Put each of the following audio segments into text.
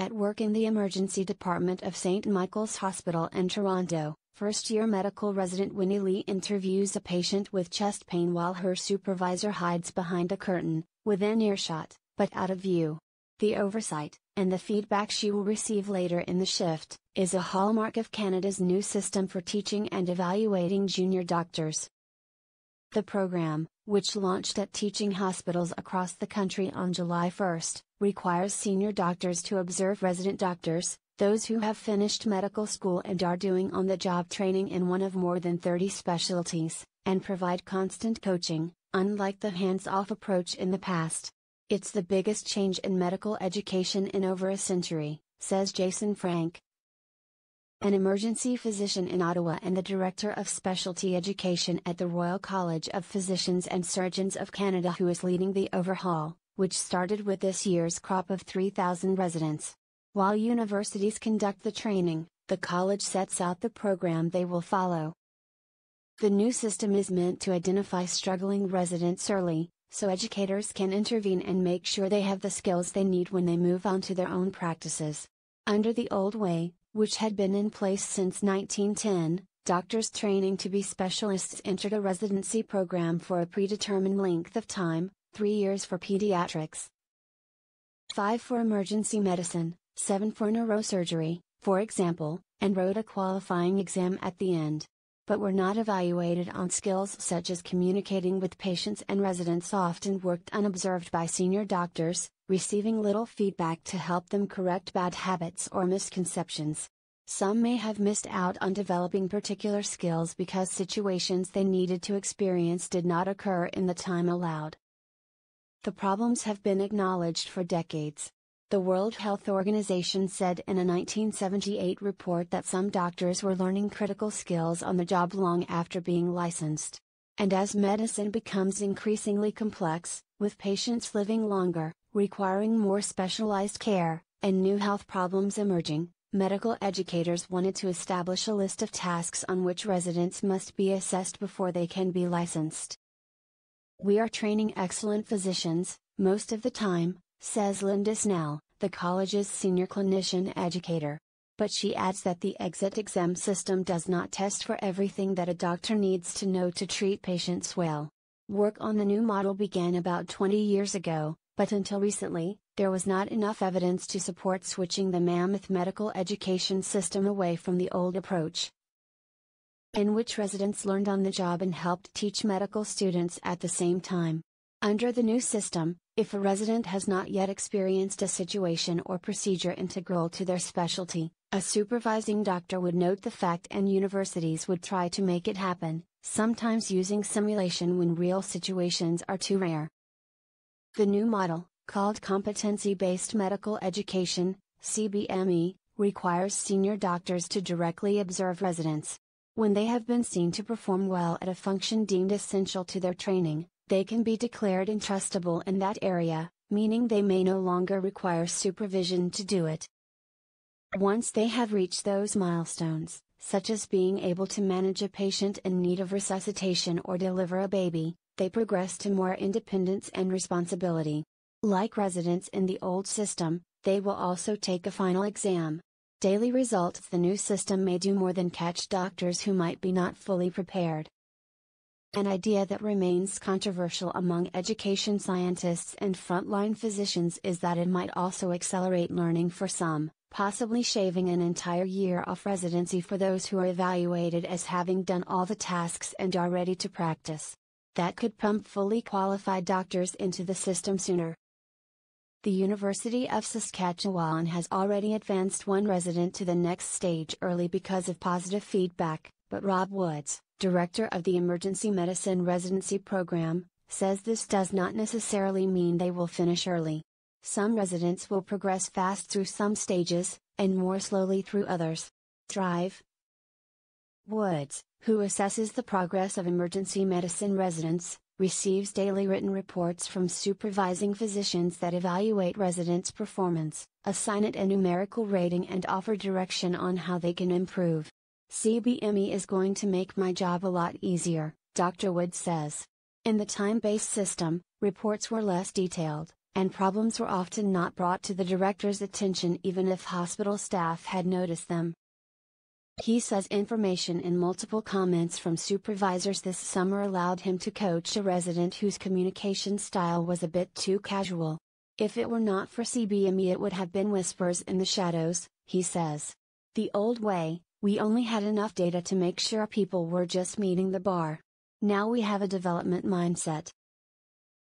At work in the emergency department of St. Michael's Hospital in Toronto, first-year medical resident Winny Li interviews a patient with chest pain while her supervisor hides behind a curtain, within earshot, but out of view. The oversight, and the feedback she will receive later in the shift, is a hallmark of Canada's new system for teaching and evaluating junior doctors. The program, which launched at teaching hospitals across the country on July 1, requires senior doctors to observe resident doctors, those who have finished medical school and are doing on-the-job training in one of more than 30 specialties, and provide constant coaching, unlike the hands-off approach in the past. It's the biggest change in medical education in over a century, says Jason Frank, an emergency physician in Ottawa and the Director of Specialty Education at the Royal College of Physicians and Surgeons of Canada, who is leading the overhaul, which started with this year's crop of 3,000 residents. While universities conduct the training, the college sets out the program they will follow. The new system is meant to identify struggling residents early, so educators can intervene and make sure they have the skills they need when they move on to their own practices. Under the old way, which had been in place since 1910, doctors training to be specialists entered a residency program for a predetermined length of time, 3 years for pediatrics, 5 for emergency medicine, 7 for neurosurgery, for example, and wrote a qualifying exam at the end. But were not evaluated on skills such as communicating with patients, and residents often worked unobserved by senior doctors, receiving little feedback to help them correct bad habits or misconceptions. Some may have missed out on developing particular skills because situations they needed to experience did not occur in the time allowed. The problems have been acknowledged for decades. The World Health Organization said in a 1978 report that some doctors were learning critical skills on the job long after being licensed. And as medicine becomes increasingly complex, with patients living longer, requiring more specialized care, and new health problems emerging, medical educators wanted to establish a list of tasks on which residents must be assessed before they can be licensed. "We are training excellent physicians, most of the time," says Linda Snell, the college's senior clinician educator. But she adds that the exit exam system does not test for everything that a doctor needs to know to treat patients well. Work on the new model began about 20 years ago, but until recently, there was not enough evidence to support switching the mammoth medical education system away from the old approach, in which residents learned on the job and helped teach medical students at the same time. Under the new system, if a resident has not yet experienced a situation or procedure integral to their specialty, a supervising doctor would note the fact and universities would try to make it happen, sometimes using simulation when real situations are too rare. The new model, called competency-based medical education, CBME, requires senior doctors to directly observe residents. When they have been seen to perform well at a function deemed essential to their training, they can be declared entrustable in that area, meaning they may no longer require supervision to do it. Once they have reached those milestones, such as being able to manage a patient in need of resuscitation or deliver a baby, they progress to more independence and responsibility. Like residents in the old system, they will also take a final exam. Daily results: the new system may do more than catch doctors who might be not fully prepared. An idea that remains controversial among education scientists and frontline physicians is that it might also accelerate learning for some, possibly shaving an entire year off residency for those who are evaluated as having done all the tasks and are ready to practice. That could pump fully qualified doctors into the system sooner. The University of Saskatchewan has already advanced one resident to the next stage early because of positive feedback, but Rob Woods, director of the Emergency Medicine Residency Program, says this does not necessarily mean they will finish early. Some residents will progress fast through some stages, and more slowly through others. Drive. Woods, who assesses the progress of emergency medicine residents, receives daily written reports from supervising physicians that evaluate residents' performance, assign it a numerical rating, and offer direction on how they can improve. CBME is going to make my job a lot easier, Dr. Wood says. In the time-based system, reports were less detailed, and problems were often not brought to the director's attention even if hospital staff had noticed them. He says information in multiple comments from supervisors this summer allowed him to coach a resident whose communication style was a bit too casual. If it were not for CBME, it would have been whispers in the shadows, he says. The old way, we only had enough data to make sure people were just meeting the bar. Now we have a development mindset.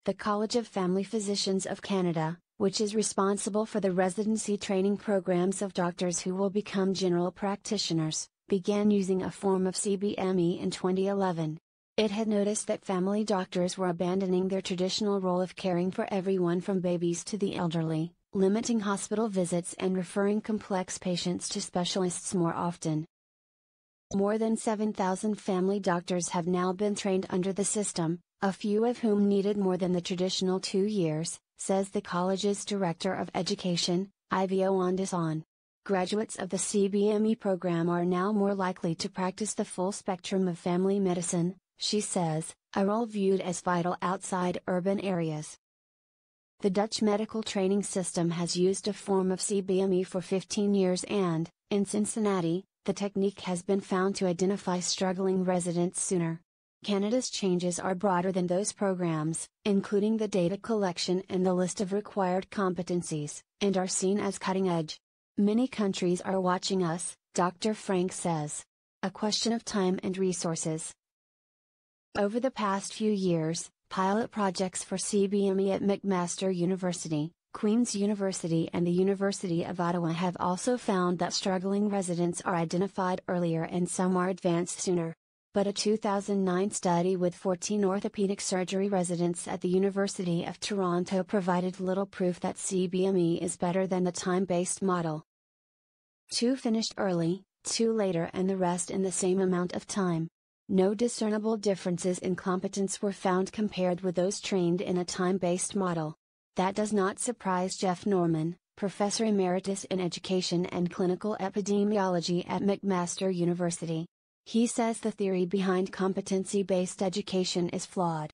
The College of Family Physicians of Canada, which is responsible for the residency training programs of doctors who will become general practitioners, began using a form of CBME in 2011. It had noticed that family doctors were abandoning their traditional role of caring for everyone from babies to the elderly, limiting hospital visits and referring complex patients to specialists more often. More than 7,000 family doctors have now been trained under the system, a few of whom needed more than the traditional 2 years, says the college's Director of Education, Ivo Anderson. Graduates of the CBME program are now more likely to practice the full spectrum of family medicine, she says, a role viewed as vital outside urban areas. The Dutch medical training system has used a form of CBME for 15 years and, in Cincinnati, the technique has been found to identify struggling residents sooner. Canada's changes are broader than those programs, including the data collection and the list of required competencies, and are seen as cutting edge. Many countries are watching us, Dr. Frank says. A question of time and resources. Over the past few years, pilot projects for CBME at McMaster University, Queen's University and the University of Ottawa have also found that struggling residents are identified earlier and some are advanced sooner. But a 2009 study with 14 orthopedic surgery residents at the University of Toronto provided little proof that CBME is better than the time-based model. 2 finished early, 2 later and the rest in the same amount of time. No discernible differences in competence were found compared with those trained in a time-based model. That does not surprise Jeff Norman, Professor Emeritus in Education and Clinical Epidemiology at McMaster University. He says the theory behind competency-based education is flawed.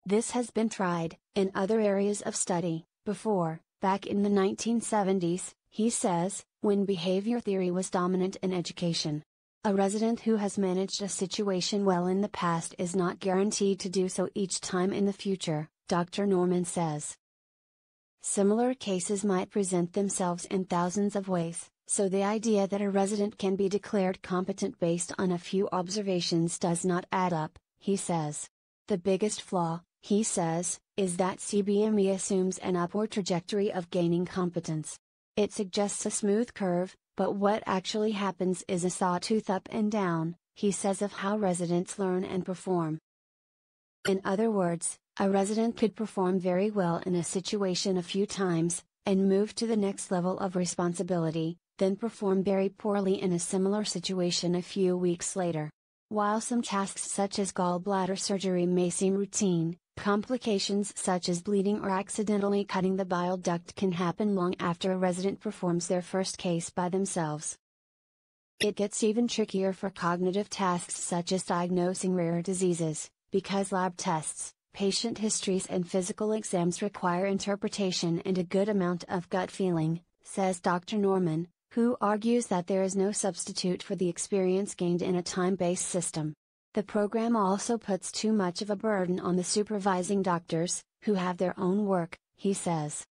This has been tried, in other areas of study, before, back in the 1970s, he says, when behavior theory was dominant in education. A resident who has managed a situation well in the past is not guaranteed to do so each time in the future, Dr. Norman says. Similar cases might present themselves in thousands of ways. So the idea that a resident can be declared competent based on a few observations does not add up, he says. The biggest flaw, he says, is that CBME assumes an upward trajectory of gaining competence. It suggests a smooth curve, but what actually happens is a sawtooth up and down, he says, of how residents learn and perform. In other words, a resident could perform very well in a situation a few times, and move to the next level of responsibility, then perform very poorly in a similar situation a few weeks later. While some tasks such as gallbladder surgery may seem routine, complications such as bleeding or accidentally cutting the bile duct can happen long after a resident performs their first case by themselves. It gets even trickier for cognitive tasks such as diagnosing rare diseases, because lab tests, patient histories and physical exams require interpretation and a good amount of gut feeling, says Dr. Norman, who argues that there is no substitute for the experience gained in a time-based system. The program also puts too much of a burden on the supervising doctors, who have their own work, he says.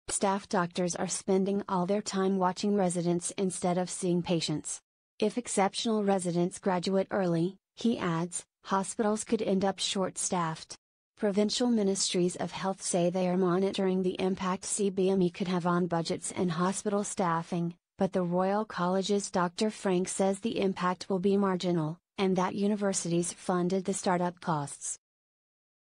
Staff doctors are spending all their time watching residents instead of seeing patients. If exceptional residents graduate early, he adds, hospitals could end up short-staffed. Provincial ministries of health say they are monitoring the impact CBME could have on budgets and hospital staffing, but the Royal College's Dr. Frank says the impact will be marginal, and that universities funded the startup costs.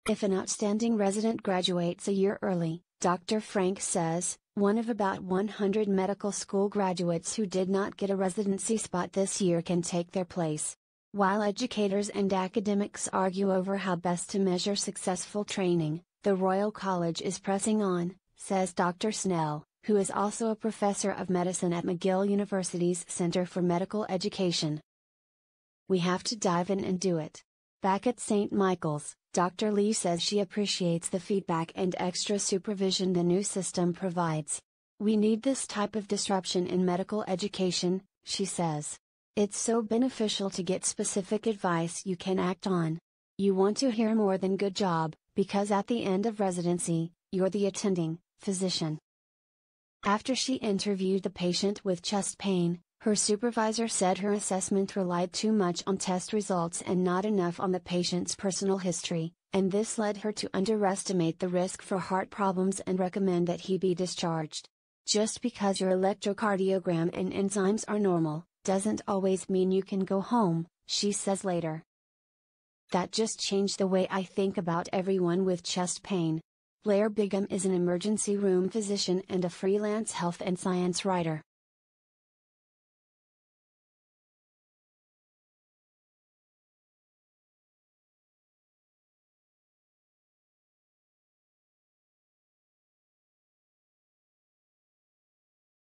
If an outstanding resident graduates a year early, Dr. Frank says, one of about 100 medical school graduates who did not get a residency spot this year can take their place. While educators and academics argue over how best to measure successful training, the Royal College is pressing on, says Dr. Snell, who is also a professor of medicine at McGill University's Center for Medical Education. We have to dive in and do it. Back at St. Michael's, Dr. Li says she appreciates the feedback and extra supervision the new system provides. "We need this type of disruption in medical education," she says. "It's so beneficial to get specific advice you can act on. You want to hear more than good job, because at the end of residency, you're the attending physician." After she interviewed the patient with chest pain, her supervisor said her assessment relied too much on test results and not enough on the patient's personal history, and this led her to underestimate the risk for heart problems and recommend that he be discharged. "Just because your electrocardiogram and enzymes are normal, doesn't always mean you can go home," she says later. "That just changed the way I think about everyone with chest pain." Blair Bigham is an emergency room physician and a freelance health and science writer.